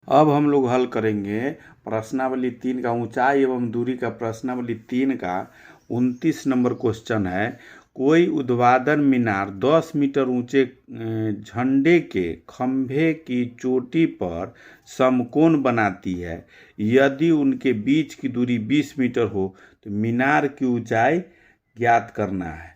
अब हम लोग हल करेंगे प्रश्नावली 3 का ऊंचाई एवं दूरी का प्रश्नावली 3 का 29 नंबर क्वेश्चन है। कोई ऊर्ध्वाधर मीनार 10 मीटर ऊंचे झंडे के खंभे की चोटी पर समकोण बनाती है। यदि उनके बीच की दूरी 20 मीटर हो तो मीनार की ऊंचाई ज्ञात करना है।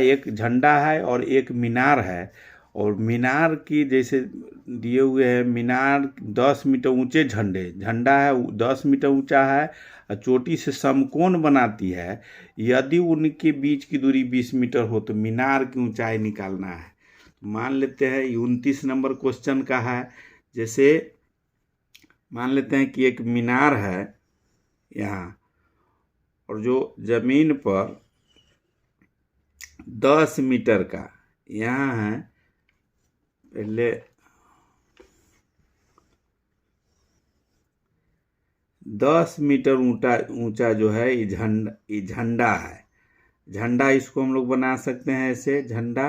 एक झंडा है और एक मीनार है, और मीनार की जैसे दिए हुए हैं, मीनार 10 मीटर ऊंचे झंडा है 10 मीटर ऊंचा है और चोटी से समकोण बनाती है। यदि उनके बीच की दूरी 20 मीटर हो तो मीनार की ऊंचाई निकालना है। मान लेते हैं 29 नंबर क्वेश्चन का है। जैसे मान लेते हैं कि एक मीनार है यहाँ, और जो जमीन पर 10 मीटर का यहाँ है। पहले 10 मीटर ऊंचा जो है ये झंडा है। झंडा इसको हम लोग बना सकते हैं ऐसे। झंडा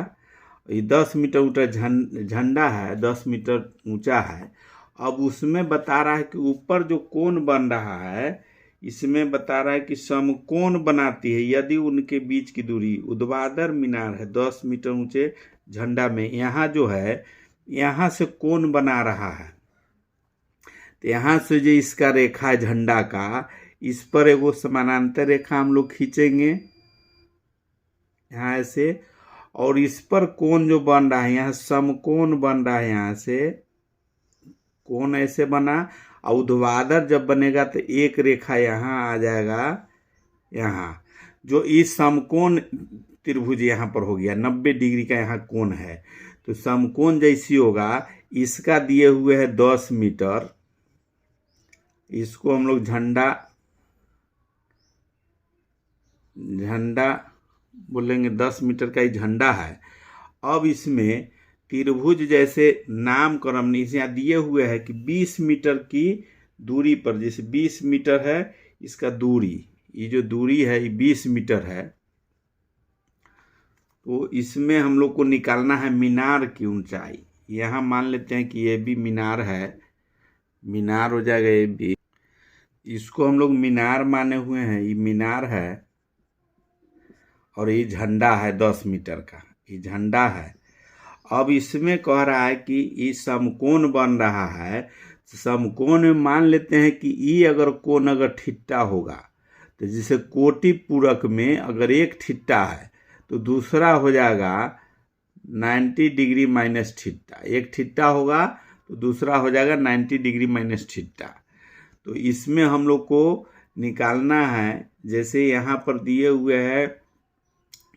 ये 10 मीटर ऊंचा झंडा है, 10 मीटर ऊंचा है। अब उसमें बता रहा है कि ऊपर जो कोण बन रहा है, इसमें बता रहा है कि समकोण बनाती है यदि उनके बीच की दूरी। ऊर्ध्वाधर मीनार है 10 मीटर ऊंचे झंडा में, यहाँ जो है यहाँ से कोण बना रहा है। तो यहाँ से जो इसका रेखा है झंडा का, इस पर एगो समानांतर रेखा हम लोग खींचेंगे यहाँ ऐसे, और इस पर कोण जो बन रहा है यहाँ समकोण बन रहा है। यहाँ से कोण ऐसे बना, और ऊर्ध्वाधर जब बनेगा तो एक रेखा यहाँ आ जाएगा। यहाँ जो इस समकोण त्रिभुज यहाँ पर हो गया 90 डिग्री का यहाँ कोण है, तो समकोण जैसी होगा इसका दिए हुए है 10 मीटर। इसको हम लोग झंडा बोलेंगे, 10 मीटर का ही झंडा है। अब इसमें त्रिभुज जैसे नामकरण यहाँ दिए हुए है कि 20 मीटर की दूरी पर, जैसे 20 मीटर है इसका दूरी, ये जो दूरी है ये 20 मीटर है। तो इसमें हम लोग को निकालना है मीनार की ऊंचाई। यहाँ मान लेते हैं कि ये भी मीनार है, मीनार हो जाएगा ये भी। इसको हम लोग मीनार माने हुए हैं, ये मीनार है और ये झंडा है 10 मीटर का, ये झंडा है। अब इसमें कह रहा है कि ये समकोण बन रहा है। समकोण में मान लेते हैं कि ये अगर कोण अगर थीटा होगा, तो जैसे कोटि पूरक में अगर एक थीटा है तो दूसरा हो जाएगा 90 डिग्री माइनस थीटा। एक थीटा होगा तो दूसरा हो जाएगा 90 डिग्री माइनस थीटा। तो इसमें हम लोग को निकालना है, जैसे यहाँ पर दिए हुए है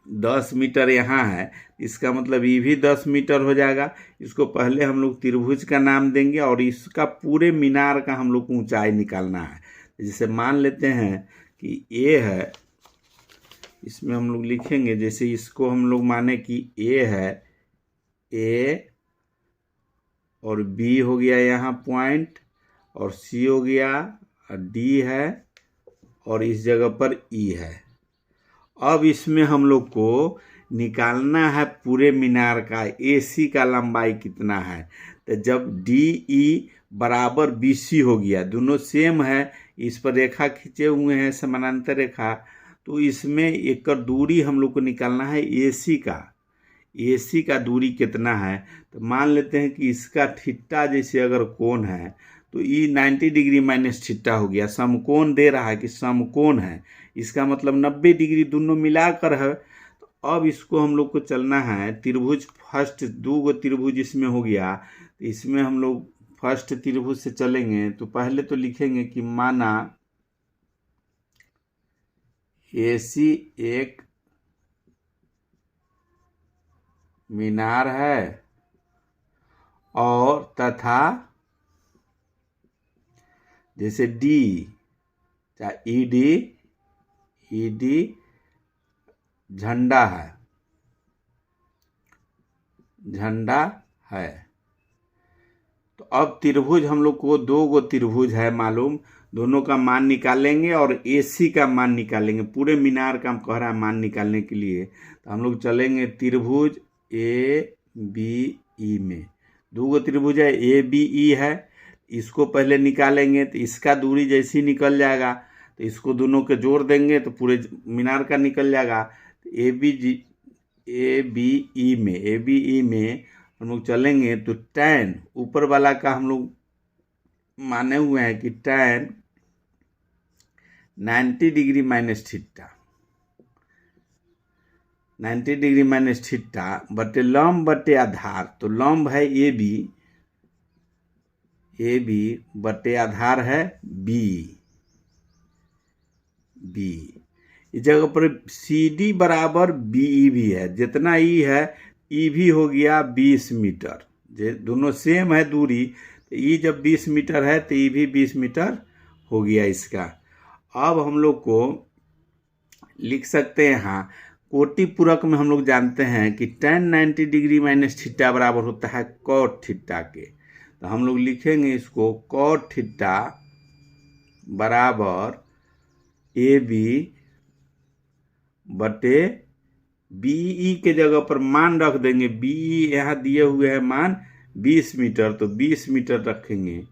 10 मीटर यहाँ है, इसका मतलब ये भी 10 मीटर हो जाएगा। इसको पहले हम लोग त्रिभुज का नाम देंगे और इसका पूरे मीनार का हम लोग को ऊंचाई निकालना है। जैसे मान लेते हैं कि ए है, इसमें हम लोग लिखेंगे, जैसे इसको हम लोग माने कि ए है, ए और बी हो गया यहाँ पॉइंट, और सी हो गया, और डी है, और इस जगह पर ई है। अब इसमें हम लोग को निकालना है पूरे मीनार का AC का लंबाई कितना है। तो जब DE बराबर BC हो गया, दोनों सेम है, इस पर रेखा खींचे हुए हैं समानांतर रेखा, तो इसमें एक दूरी हम लोग को निकालना है AC का दूरी कितना है। तो मान लेते हैं कि इसका थीटा जैसे अगर कोण है तो ये 90 डिग्री माइनस थीटा हो गया। समकोण दे रहा है कि समकोण है, इसका मतलब 90 डिग्री दोनों मिलाकर है। तो अब इसको हम लोग को चलना है त्रिभुज, फर्स्ट 2 त्रिभुज इसमें हो गया, तो इसमें हम लोग फर्स्ट त्रिभुज से चलेंगे। तो पहले तो लिखेंगे कि माना AC एक मीनार है और तथा जैसे D ED झंडा है। तो अब त्रिभुज हम लोग को 2 त्रिभुज है मालूम, दोनों का मान निकालेंगे और AC का मान निकालेंगे। पूरे मीनार का हम कह रहा है मान निकालने के लिए। तो हम लोग चलेंगे त्रिभुज ABE में, 2 त्रिभुज है ABE है। इसको पहले निकालेंगे तो इसका दूरी जैसी निकल जाएगा तो इसको दोनों के जोड़ देंगे तो पूरे मीनार का निकल जाएगा। तो ए बी ई में हम लोग चलेंगे तो टैन ऊपर वाला का हम लोग माने हुए हैं कि tan 90 degree minus theta, 90 degree minus theta बटे लंब बटे आधार। तो लंब है ए बी बटे आधार है बी। इस जगह पर सी डी बराबर बी ई भी है, जितना ई है ई भी हो गया 20 मीटर। दोनों सेम है दूरी, तो ई जब 20 मीटर है तो ई भी 20 मीटर हो गया इसका। अब हम लोग को लिख सकते हैं, हाँ कोटि पूरक में हम लोग जानते हैं कि tan 90 डिग्री माइनस थीटा बराबर होता है cot थीटा के। तो हम लोग लिखेंगे इसको cot थीटा बराबर ए बी बटे बीई के जगह पर मान रख देंगे। बीई यहाँ दिए हुए हैं मान 20 मीटर, तो 20 मीटर रखेंगे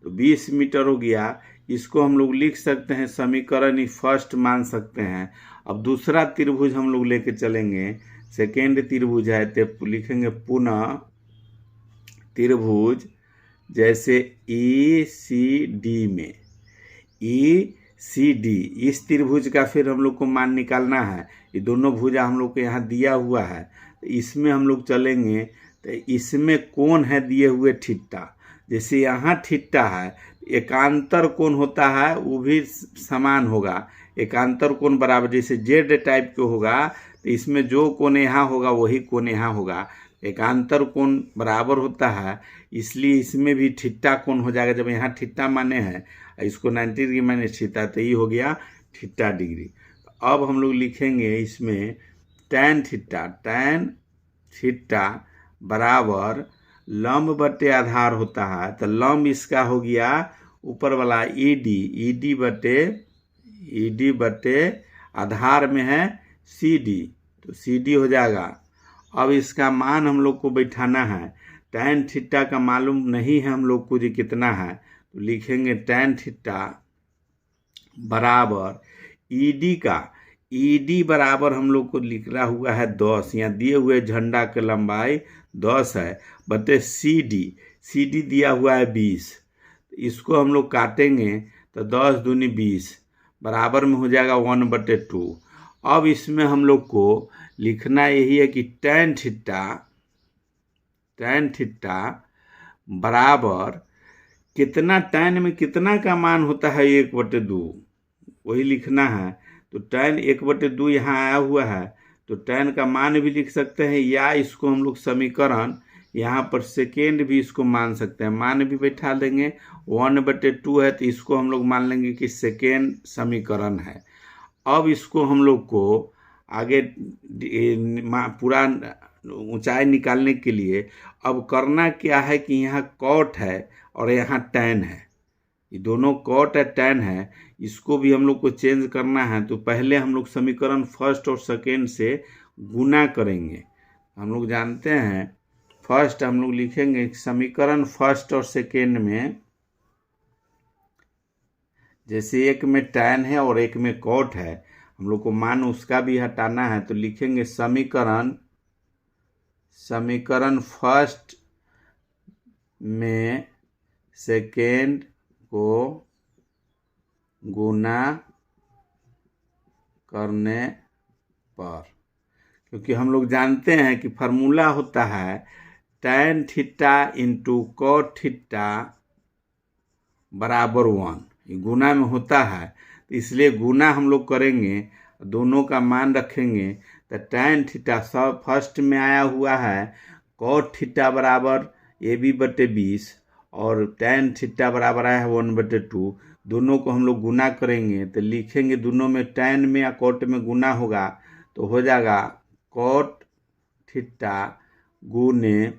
तो 20 मीटर हो गया। इसको हम लोग लिख सकते हैं समीकरण ही फर्स्ट मान सकते हैं। अब दूसरा त्रिभुज हम लोग लेके चलेंगे, सेकेंड त्रिभुज है तो लिखेंगे पुनः त्रिभुज जैसे ई सी डी में ई सी डी, इस त्रिभुज का फिर हम लोग को मान निकालना है। ये दोनों भुजा हम लोग को यहाँ दिया हुआ है, तो इसमें हम लोग चलेंगे तो इसमें कोण है दिए हुए थीटा। जैसे यहाँ थीटा है, एकांतर कोण होता है वो भी समान होगा। एकांतर कोण बराबर जैसे जेड टाइप के होगा तो इसमें जो कोण यहाँ होगा वही कोण यहाँ होगा। एकांतर कोण बराबर होता है, इसलिए इसमें भी थीटा कोण हो जाएगा। जब यहाँ थीटा माने हैं इसको 90 डिग्री माइनस थीटा, तो ये हो गया थीटा डिग्री। अब हम लोग लिखेंगे इसमें टैन थीटा बराबर लंब बटे आधार होता है, तो लंब इसका हो गया ऊपर वाला ई डी बटे आधार में है सी डी, तो सी डी हो जाएगा। अब इसका मान हम लोग को बैठाना है। टैन थीटा का मालूम नहीं है हम लोग को जी कितना है, तो लिखेंगे टैन थीटा बराबर ई डी बराबर हम लोग को लिखना हुआ है 10, यहाँ दिए हुए झंडा के लंबाई 10 है बटे सी डी दिया हुआ है 20। इसको हम लोग काटेंगे तो 10 दूनी 20 बराबर में हो जाएगा 1/2। अब इसमें हम लोग को लिखना यही है कि टैन थीटा बराबर कितना, टैन में कितना का मान होता है 1/2, वही लिखना है। तो टैन 1/2 यहाँ आया हुआ है, तो टैन का मान भी लिख सकते हैं, या इसको हम लोग समीकरण यहाँ पर सेकेंड भी इसको मान सकते हैं, मान भी बैठा देंगे। 1/2 है तो इसको हम लोग मान लेंगे कि सेकेंड समीकरण है। अब इसको हम लोग को आगे पूरा ऊंचाई निकालने के लिए अब करना क्या है कि यहाँ कॉट है और यहाँ टैन है, ये दोनों कॉट है टैन है, इसको भी हम लोग को चेंज करना है। तो पहले हम लोग समीकरण फर्स्ट और सेकेंड से गुना करेंगे। हम लोग जानते हैं फर्स्ट हम लोग लिखेंगे समीकरण फर्स्ट और सेकेंड में, जैसे एक में टैन है और एक में कॉट है, हम लोग को मान उसका भी हटाना है। तो लिखेंगे समीकरण फर्स्ट में सेकेंड को गुना करने पर, क्योंकि हम लोग जानते हैं कि फार्मूला होता है tan theta into cot theta बराबर 1, ये गुना में होता है, तो इसलिए गुना हम लोग करेंगे, दोनों का मान रखेंगे। तो टैन थीटा सब फर्स्ट में आया हुआ है कॉट थीटा बराबर ए बी बटे 20 और टैन थीटा बराबर आया है 1/2, दोनों को हम लोग गुना करेंगे। तो लिखेंगे दोनों में टैन में या कॉट में गुना होगा तो हो जाएगा कॉट थीटा गुने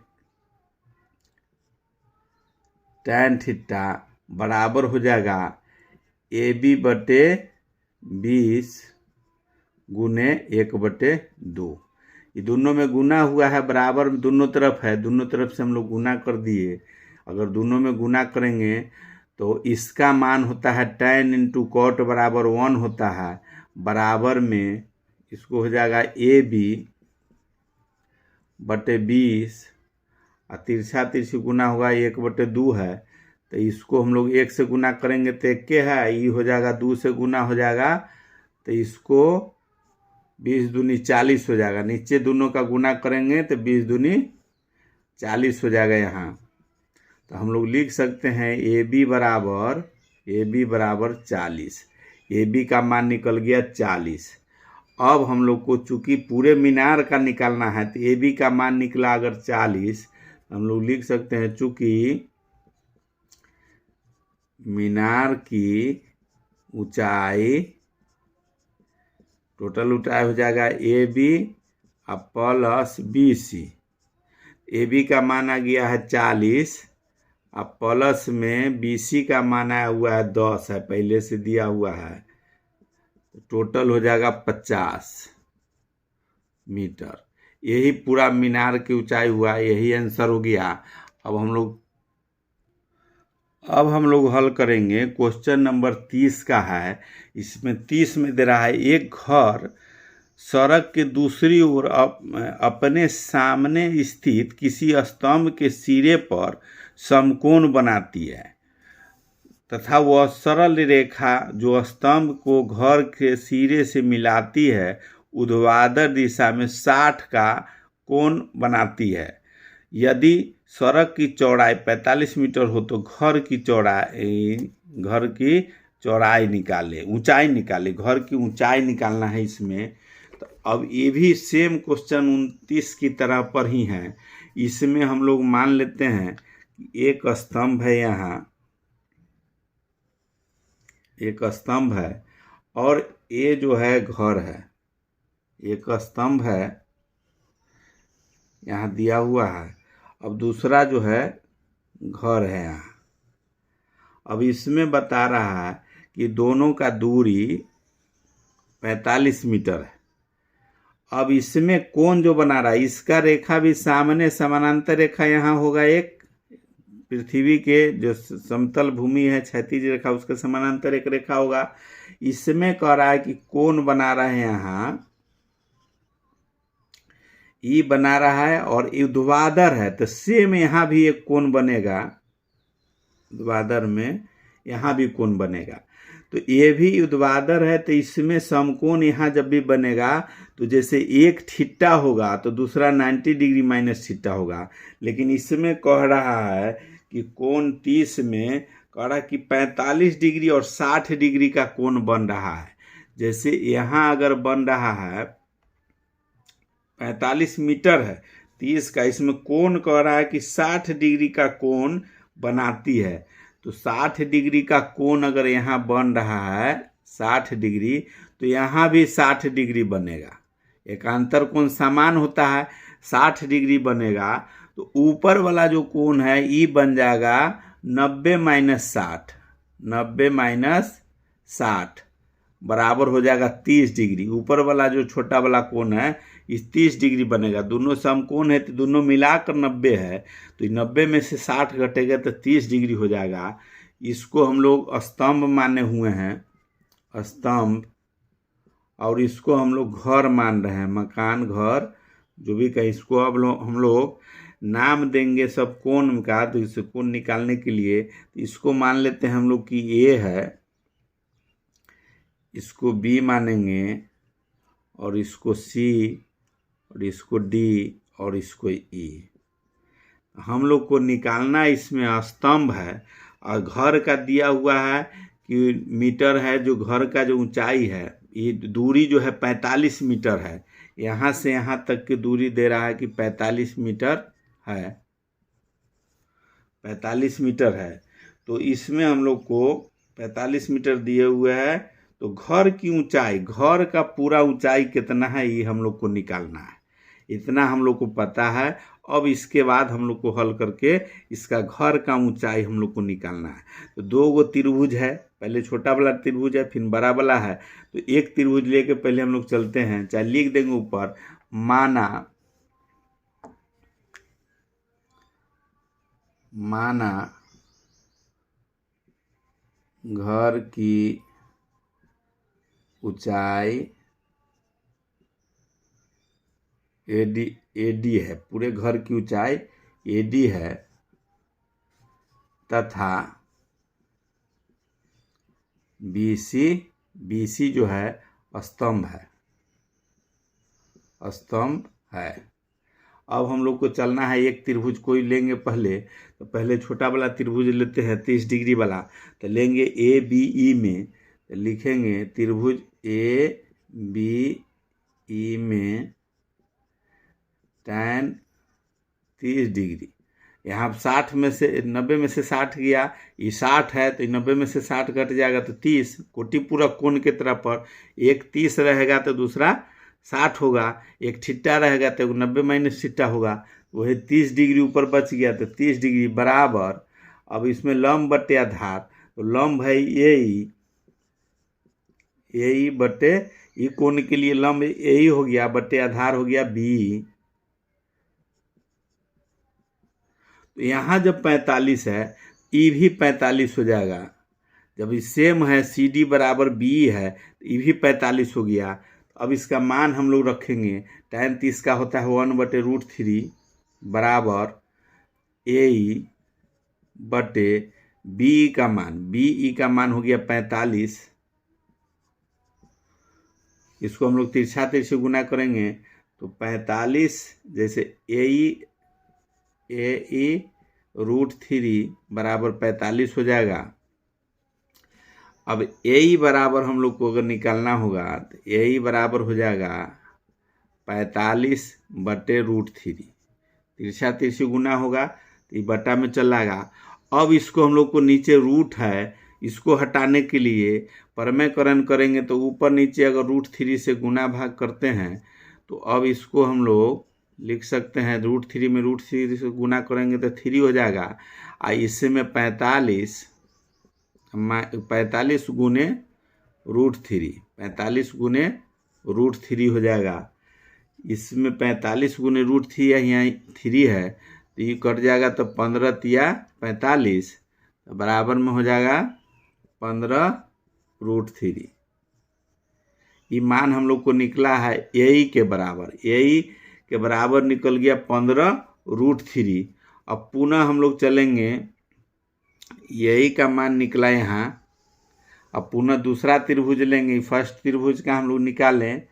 टैन थीटा बराबर हो जाएगा ए बी बटे 20 गुने 1/2। ये दोनों में गुना हुआ है, बराबर दोनों तरफ है, दोनों तरफ से हम लोग गुना कर दिए। अगर दोनों में गुना करेंगे तो इसका मान होता है tan इंटू कॉट बराबर 1 होता है, बराबर में इसको हो जाएगा AB बटे 20 और तिरछा तिरछी गुना होगा 1/2 है, तो इसको हम लोग 1 से गुना करेंगे तो 1 के है, ये हो जाएगा 2 से गुना हो जाएगा तो इसको 20 दूनी 40 हो जाएगा। नीचे दोनों का गुना करेंगे तो 20 दूनी 40 हो जाएगा यहाँ। तो हम लोग लिख सकते हैं AB बराबर 40। AB का मान निकल गया 40। अब हम लोग को चूंकि पूरे मीनार का निकालना है तो AB का मान निकला अगर 40, हम लोग लिख सकते हैं चूंकि मीनार की ऊंचाई, टोटल ऊंचाई हो जाएगा AB प्लस BC। AB का मान आ गया है 40 और प्लस में BC का मान आया हुआ है 10 है, पहले से दिया हुआ है, टोटल हो जाएगा 50 मीटर। यही पूरा मीनार की ऊंचाई हुआ, यही आंसर हो गया। अब हम लोग हल करेंगे। क्वेश्चन नंबर 30 का है। इसमें 30 में दे रहा है एक घर सड़क के दूसरी ओर अपने सामने स्थित किसी स्तंभ के सिरे पर समकोण बनाती है तथा वह सरल रेखा जो स्तंभ को घर के सिरे से मिलाती है ऊर्ध्वाधर दिशा में 60 का कोण बनाती है। यदि सड़क की चौड़ाई 45 मीटर हो तो घर की चौड़ाई निकाले, ऊंचाई निकाले, घर की ऊंचाई निकालना है इसमें। तो अब ये भी सेम क्वेश्चन 29 की तरह पर ही है। इसमें हम लोग मान लेते हैं एक स्तंभ है, यहाँ एक स्तंभ है और ये जो है घर है, एक स्तंभ है यहाँ दिया हुआ है, अब दूसरा जो है घर है यहाँ। अब इसमें बता रहा है कि दोनों का दूरी 45 मीटर है। अब इसमें कोण जो बना रहा है इसका रेखा भी सामने समानांतर रेखा यहाँ होगा, एक पृथ्वी के जो समतल भूमि है क्षैतिज रेखा उसके समानांतर एक रेखा होगा। इसमें कह रहा है कि कोण बना रहे हैं यहाँ, ई बना रहा है और ऊर्ध्वाधर है, तो सेम यहाँ भी एक कोण बनेगा, ऊर्ध्वाधर में यहाँ भी कोण बनेगा। तो ये भी ऊर्ध्वाधर है तो इसमें समकोण यहाँ जब भी बनेगा तो जैसे एक थीटा होगा तो दूसरा 90 डिग्री माइनस थीटा होगा। लेकिन इसमें कह रहा है कि कोण 30 में कह रहा है कि 45 डिग्री और 60 डिग्री का कोण बन रहा है। जैसे यहाँ अगर बन रहा है 45 मीटर है 30 का, इसमें कोण कह रहा है कि 60 डिग्री का कोण बनाती है। तो 60 डिग्री का कोण अगर यहाँ बन रहा है 60 डिग्री तो यहाँ भी 60 डिग्री बनेगा। एकांतर कोण समान होता है, 60 डिग्री बनेगा। तो ऊपर वाला जो कोण है ये बन जाएगा 90 माइनस 60, 90 माइनस 60 बराबर हो जाएगा 30 डिग्री। ऊपर वाला जो छोटा वाला कोण है इस 30 डिग्री बनेगा। दोनों समकोण है तो दोनों मिलाकर 90 है, तो 90 में से 60 घटेगा तो 30 डिग्री हो जाएगा। इसको हम लोग स्तंभ माने हुए हैं, स्तंभ, और इसको हम लोग घर मान रहे हैं, मकान, घर, जो भी कहें। इसको अब हम लोग नाम देंगे सब कोण का। तो इसे कोण निकालने के लिए इसको मान लेते हैं हम लोग कि ए है, इसको बी मानेंगे और इसको सी और इसको डी और इसको ई। हम लोग को निकालना इसमें स्तंभ है और घर का दिया हुआ है कि मीटर है, जो घर का जो ऊंचाई है, ये दूरी जो है 45 मीटर है। यहाँ से यहाँ तक की दूरी दे रहा है कि 45 मीटर है, 45 मीटर है। तो इसमें हम लोग को 45 मीटर दिए हुए है। तो घर की ऊंचाई, घर का पूरा ऊंचाई कितना है ये हम लोग को निकालना है। इतना हम लोग को पता है। अब इसके बाद हम लोग को हल करके इसका घर का ऊंचाई हम लोग को निकालना है। तो दो गो त्रिभुज है, पहले छोटा वाला त्रिभुज है फिर बड़ा वाला है। तो एक त्रिभुज लेके पहले हम लोग चलते हैं, चाहे लिख देंगे ऊपर, माना माना घर की ऊंचाई एडी है, पूरे घर की ऊंचाई एडी है तथा बीसी जो है स्तंभ है। अब हम लोग को चलना है, एक त्रिभुज कोई लेंगे पहले, तो पहले छोटा वाला त्रिभुज लेते हैं 30 डिग्री वाला। तो लेंगे ए बी ई में, तो लिखेंगे त्रिभुज ए बी ई में tan 30 डिग्री। यहाँ 60 में से 90 में से 60 गया, ये 60 है तो 90 में से 60 घट जाएगा तो 30। कोटि पूरा कोण के तरफ पर एक 30 रहेगा तो दूसरा 60 होगा, एक छिट्टा रहेगा तो 90 माइनस छिट्टा होगा, वही 30 डिग्री ऊपर बच गया तो 30 डिग्री बराबर। अब इसमें लंब बटे आधार, तो लंब है ए बटे ई, कोण के लिए लंब ए हो गया बटे आधार हो गया बी। तो यहाँ जब 45 है, ई भी 45 हो जाएगा। जब ये सेम है, सी डी बराबर बी है, तो ई भी 45 हो गया। अब इसका मान हम लोग रखेंगे, tan 30 का होता है 1/√3 बराबर ए बटे बी का मान हो गया 45। इसको हम लोग तिरछा से गुना करेंगे तो 45 जैसे ए√3 बराबर 45 हो जाएगा। अब ए बराबर हम लोग को अगर निकालना होगा तो ए बराबर हो जाएगा 45/√3, तिरछा तिरछी गुना होगा तो ये बटा में चल आएगा। अब इसको हम लोग को नीचे रूट है, इसको हटाने के लिए परमेयकरण करेंगे तो ऊपर नीचे अगर √3 से गुना भाग करते हैं तो अब इसको हम लोग लिख सकते हैं √3 में √3 से गुना करेंगे तो 3 हो जाएगा। इससे में 45 गुने √3, 45 गुने √3 हो जाएगा। इसमें 45 गुने √3 है, यहाँ 3 है तो ये कट जाएगा तो 15 तिया 45 बराबर में हो जाएगा 15√3। ये मान हम लोग को निकला है ए के बराबर निकल गया 15√3। अब पुनः हम लोग चलेंगे, यही का मान निकला यहाँ। अब पुनः दूसरा त्रिभुज लेंगे, फर्स्ट त्रिभुज का हम लोग निकालें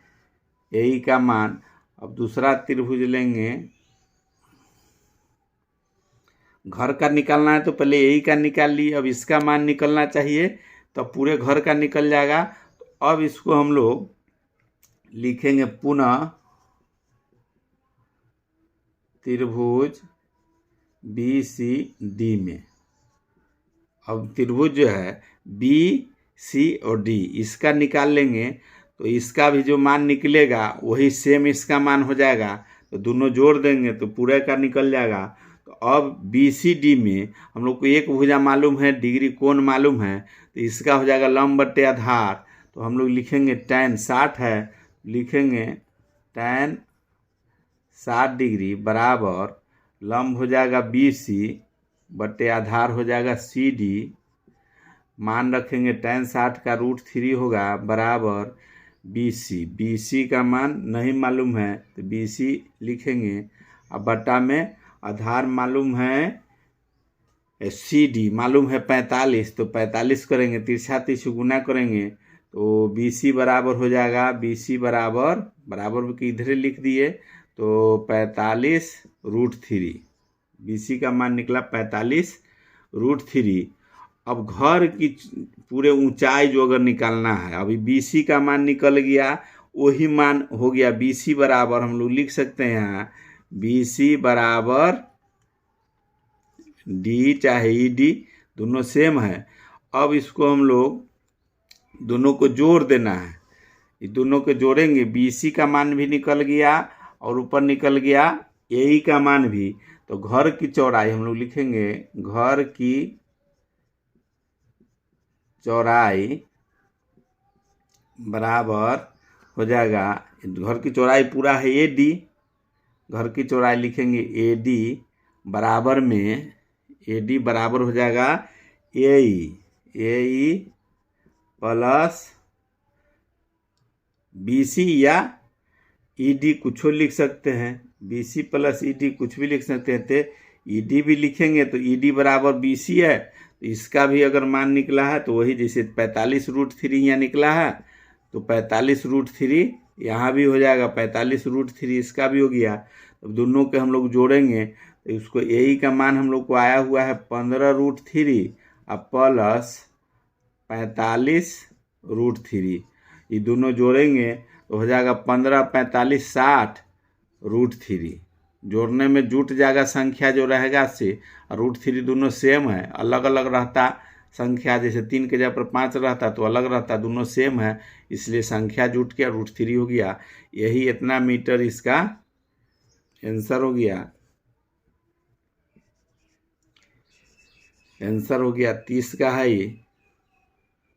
यही का मान। अब दूसरा त्रिभुज लेंगे, घर का निकालना है तो पहले यही का निकाल लिए, अब इसका मान निकलना चाहिए तो पूरे घर का निकल जाएगा। तो अब इसको हम लोग लिखेंगे पुनः त्रिभुज बी सी डी में। अब त्रिभुज जो है बी सी और डी, इसका निकाल लेंगे तो इसका भी जो मान निकलेगा वही सेम इसका मान हो जाएगा, तो दोनों जोड़ देंगे तो पूरे का निकल जाएगा। तो अब बी सी डी में हम लोग को एक भुजा मालूम है, डिग्री कोण मालूम है, तो इसका हो जाएगा लंब बटे आधार। तो हम लोग लिखेंगे tan 60 है, लिखेंगे tan 60 डिग्री बराबर लंब हो जाएगा बी सी बटे आधार हो जाएगा सी डी। मान रखेंगे tan 60 का √3 होगा बराबर बी सी का मान नहीं मालूम है तो बी सी लिखेंगे। अब बटा में आधार मालूम है, सी डी मालूम है 45, तो 45 करेंगे, तिरछा तिरछी गुना करेंगे तो बी सी बराबर हो जाएगा, बी सी बराबर की इधर लिख दिए तो 45√3। बी सी का मान निकला 45√3। अब घर की पूरे ऊंचाई जो अगर निकालना है, अभी बी सी का मान निकल गया, वही मान हो गया बी सी बराबर हम लोग लिख सकते हैं यहाँ बी सी बराबर डी चाहे ई डी दोनों सेम है। अब इसको हम लोग दोनों को जोड़ देना है, ये दोनों को जोड़ेंगे, बी सी का मान भी निकल गया और ऊपर निकल गया ए का मान भी। तो घर की चौड़ाई हम लोग लिखेंगे, घर की चौड़ाई बराबर हो जाएगा, घर की चौड़ाई पूरा है ए डी, घर की चौड़ाई लिखेंगे ए डी बराबर में AD बराबर हो जाएगा AE प्लस BC या ED कुछ लिख सकते हैं। BC प्लस ED कुछ भी लिख सकते हैं। तो ED भी लिखेंगे तो ED बराबर BC है, तो इसका भी अगर मान निकला है तो वही, जैसे 45√3 यहाँ निकला है तो 45√3 यहाँ भी हो जाएगा, 45√3 इसका भी हो गया। तो दोनों के हम लोग जोड़ेंगे तो उसको AE का मान हम लोग को आया हुआ है 15√3 और प्लस 45√3, ये दोनों जोड़ेंगे तो हो जाएगा 15, 45, 60√3। जोड़ने में जुट जाएगा संख्या जो रहेगा से, और √3 दोनों सेम है। अलग अलग रहता संख्या, जैसे 3 के जगह पर 5 रहता तो अलग रहता, दोनों सेम है इसलिए संख्या जुट के √3 हो गया। यही इतना मीटर इसका आंसर हो गया। आंसर हो गया 30 का है ये।